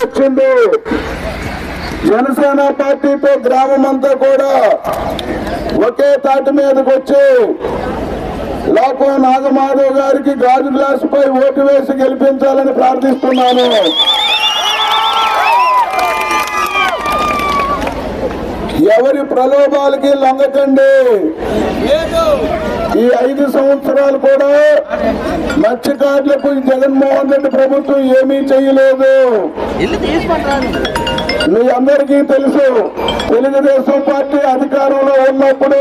వచ్చింది. జనసేన పార్టీతో గ్రామం అంతా కూడా ఒకే తాటి మీదకి వచ్చి లోకో నాగమాధవ్ గారికి గాజు గ్లాసు పై ఓటు వేసి గెలిపించాలని ప్రార్థిస్తున్నాను. ఎవరి ప్రలోభాలకి లొంగకండి. ఈ 5 సంవత్సరాలు కూడా మత్స్యకారులకు జగన్మోహన్ రెడ్డి ప్రభుత్వం ఏమీ చేయలేదు. మీ అందరికీ తెలుసు, తెలుగుదేశం పార్టీ అధికారంలో ఉన్నప్పుడు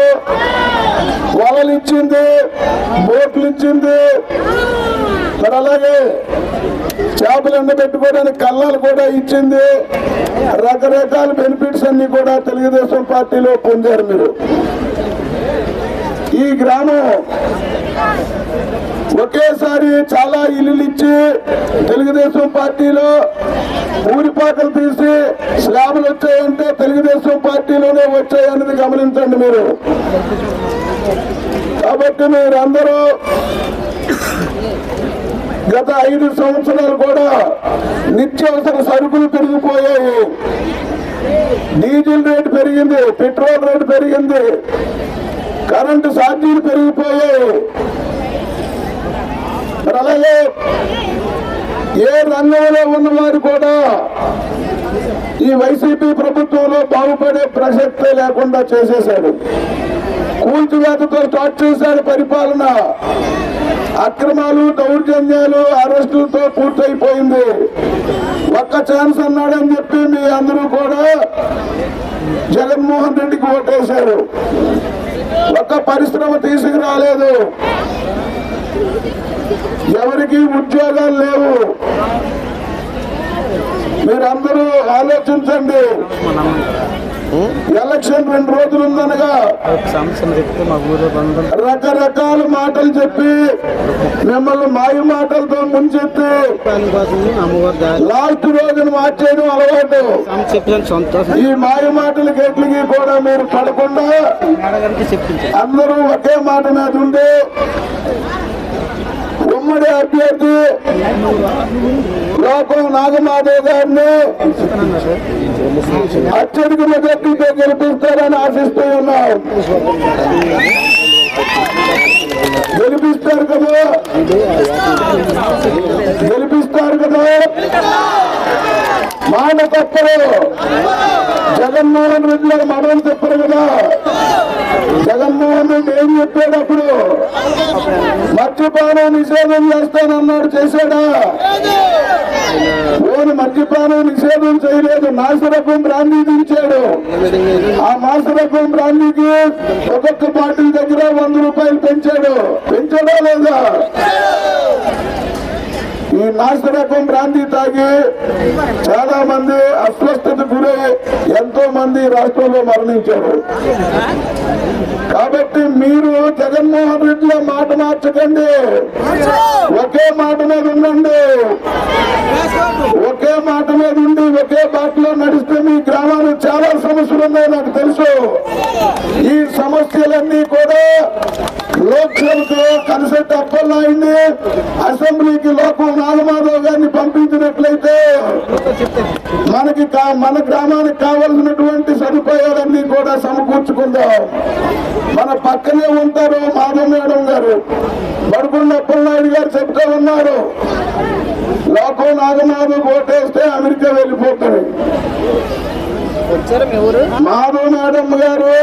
వలలు ఇచ్చింది, బోట్లు ఇచ్చింది, మరి అలాగే చేపలు ఎండబెట్టుకోవడానికి కళ్ళాలు కూడా ఇచ్చింది. రకరకాల బెనిఫిట్స్ అన్ని కూడా తెలుగుదేశం పార్టీలో పొందారు మీరు. ఈ గ్రామం ఒకేసారి చాలా ఇల్లులు ఇచ్చి తెలుగుదేశం పార్టీలో ఊరిపాకలు తీసి స్లాబులు వచ్చాయంటే తెలుగుదేశం పార్టీలోనే వచ్చాయన్నది గమనించండి మీరు. కాబట్టి మీరందరూ గత 5 సంవత్సరాలు కూడా నిత్యావసర సరుకులు పెరిగిపోయాయి. డీజిల్ రేటు పెరిగింది, పెట్రోల్ రేటు పెరిగింది, కరెంటు ఛార్జీలు పెరిగిపోయాయి. అలాగే ఏ రంగంలో ఉన్నవారు కూడా ఈ వైసీపీ ప్రభుత్వంలో బాగుపడే ప్రసక్తే లేకుండా చేసేశాడు. కూల్చివేతతో స్టార్ట్ చేశాడు పరిపాలన. అక్రమాలు, దౌర్జన్యాలు, అరెస్టులతో పూర్తయిపోయింది. ఒక్క ఛాన్స్ అన్నాడని చెప్పి మీ అందరూ కూడా జగన్మోహన్ రెడ్డికి ఓటేశారు. ఒక్క పరిశ్రమ తీసుకురాలేదు, ఎవరికి ఉద్యోగాలు లేవు. మీరందరూ ఆలోచించండి. ఎలక్షన్ 2 రోజులు ఉందనగా రకరకాల మాటలు చెప్పి మిమ్మల్ని మాయ మాటలతో ముంచెత్తి లాస్ట్ రోజున మార్చేయడం అలవాటు. ఈ మాయ మాటలు గేట్లకి కూడా మీరు పడకుండా అందరూ ఒకే మాట మీద ఉండి ఉమ్మడి అభ్యర్థి లోకో నాగమాధవ్ గారిని అత్యధిక మెజార్టీతో గెలిపిస్తారని ఆశిస్తూ ఉన్నాం. గెలిపిస్తారు కదా, గెలిపిస్తారు కదా. మాట తప్పరు. జగన్మోహన్ రెడ్డి గారు మనం చెప్పరు కదా. జగన్మోహన్ రెడ్డి ఏం చెప్పేటప్పుడు మద్యపానం నిషేధం చేస్తానన్నాడు, చేశాడా? ఓను మద్యపానం నిషేధం చేయలేదు, నాసిరకం బ్రాండీ దించాడు. ఆ నాసిరకం బ్రాండీకి ఒక్కొక్క పార్టీ దగ్గర 100 రూపాయలు పెంచాడు. పెంచాడా లేదా? ఈ నాసిరకం బ్రాండీ తాగి చాలా మంది అస్వస్థత గురై ఎంతో మంది రాష్ట్రంలో మరణించారు. కాబట్టి మీరు జగన్మోహన్ రెడ్డిలో మాట మార్చకండి, ఒకే మాట మీద ఉండండి. ఒకే మాట మీద ఉండి ఒకే బాటలో నడిస్తే మీ గ్రామానికి చాలా సమస్యలు ఉన్నాయి, నాకు తెలుసు. ఈ సమస్యలన్నీ కూడా లోక్సభకు కన్సెప్ట్ అప్పలనాయుడిని, అసెంబ్లీకి లోకో నాగమాధవ్ గారిని పంపించినట్లయితే మన గ్రామానికి కావలసినటువంటి సదుపాయాలన్నీ కూడా సమకూర్చుకుందాం. మన పక్కనే ఉంటారు మాధవ్ మేడం గారు, బడుగుండ అప్పలనాయుడు గారు చెప్తా ఉన్నారు, లోకో నాగమాధవ్ ఓటేస్తే అమెరికా వెళ్ళిపోతారు. మాధవ్ మేడం గారు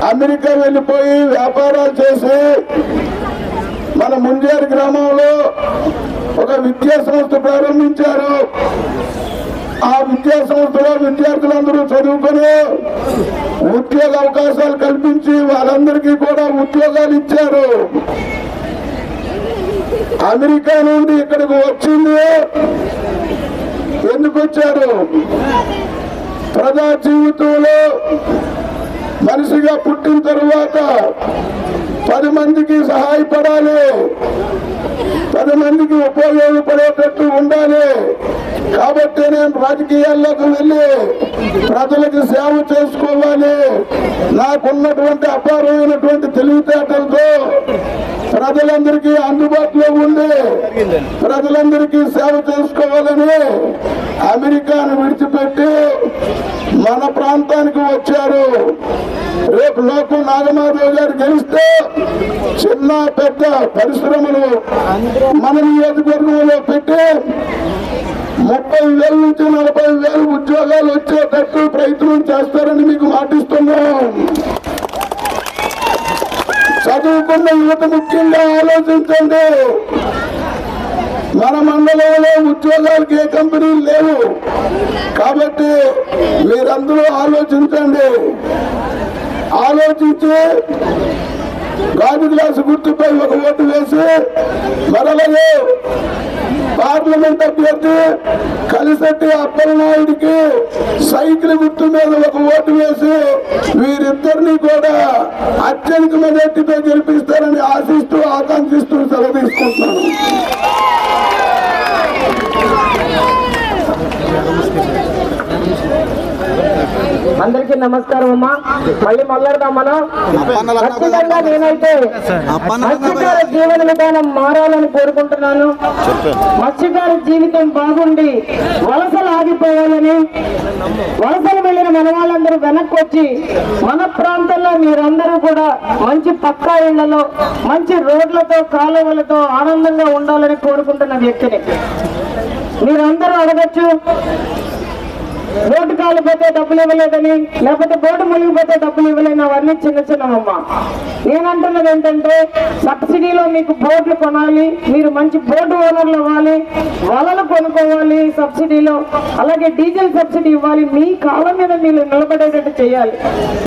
అమెరికా వెళ్ళిపోయి వ్యాపారాలు చేసి మన ముంజేరు గ్రామంలో ఒక విద్యా సంస్థ ప్రారంభించారు. ఆ విద్యా సంస్థలో విద్యార్థులందరూ చదువుకొని ఉద్యోగ అవకాశాలు కల్పించి వాళ్ళందరికీ కూడా ఉద్యోగాలు ఇచ్చారు. అమెరికా నుండి ఇక్కడికి వచ్చింది ఎందుకు వచ్చారు? ప్రజా జీవితంలో మనిషిగా పుట్టిన తరువాత 10 మందికి సహాయపడాలి, 10 మందికి ఉపయోగపడేటట్టు ఉండాలి. కాబట్టి నేను రాజకీయాల్లోకి వెళ్ళి ప్రజలకు సేవ చేసుకోవాలి. నాకున్నటువంటి అపారమైనటువంటి తెలివితేటలతో ప్రజలందరికీ అందుబాటులో ఉండి ప్రజలందరికీ సేవ చేసుకోవాలని అమెరికాను విడిచిపెట్టి మన ప్రాంతానికి వచ్చారు. రేపు లోకు నాగమాధవ్ గారు గెలిస్తే చిన్న పెద్ద పరిశ్రమలు మన నియోజకవర్గంలో పెట్టి 30,000 నుంచి 40,000 ఉద్యోగాలు వచ్చేటట్టు ప్రయత్నం చేస్తారని మీకు మాటిస్తున్నాం. చదువుకున్న యువత ముఖ్యంగా ఆలోచించండి. మన మండలంలో ఉద్యోగాలకు ఏ కంపెనీలు లేవు కాబట్టి మీరందరూ ఆలోచించండి. ఆలోచించి గాజు గ్లాసు గుర్తుపై ఒక ఓటు వేసి మరలగే పార్లమెంట్ అభ్యర్థి కలిసెట్టి అప్పలనాయుడికి సైకిల్ గుర్తు మీద ఒక ఓటు వేసి వీరిద్దరిని కూడా అత్యధిక మెజార్టీతో గెలిపిస్తారని ఆశిస్తూ ఆకాంక్షిస్తూ సెలవు తీసుకుంటున్నాను. అందరికీ నమస్కారం అమ్మా. మళ్ళీ మొదలెడదాం మనం. ఖచ్చితంగా నేనైతే మత్స్యకార జీవన విధానం మారాలని కోరుకుంటున్నాను. మత్స్యకార జీవితం బాగుండి వలసలు ఆగిపోవాలని, వలసలు వెళ్ళిన మన వాళ్ళందరూ వెనక్కి వచ్చి మన ప్రాంతంలో మీరందరూ కూడా మంచి పక్కా ఇళ్లలో మంచి రోడ్లతో కాలువలతో ఆనందంగా ఉండాలని కోరుకుంటున్న వ్యక్తిని. మీరందరూ అడగచ్చు, బోటు కాలిపోతే డబ్బులు ఇవ్వలేదని, లేకపోతే బోటు మునిగిపోతే డబ్బులు ఇవ్వలేని, అవన్నీ చిన్న చిన్నవమ్మా. నేనంటున్నది ఏంటంటే సబ్సిడీలో మీకు బోట్లు కొనాలి, మీరు మంచి బోటు ఓనర్లు ఇవ్వాలి, వలలు కొనుక్కోవాలి సబ్సిడీలో, అలాగే డీజిల్ సబ్సిడీ ఇవ్వాలి, మీ కాలం మీద మీరు నిలబడేటట్టు చేయాలి.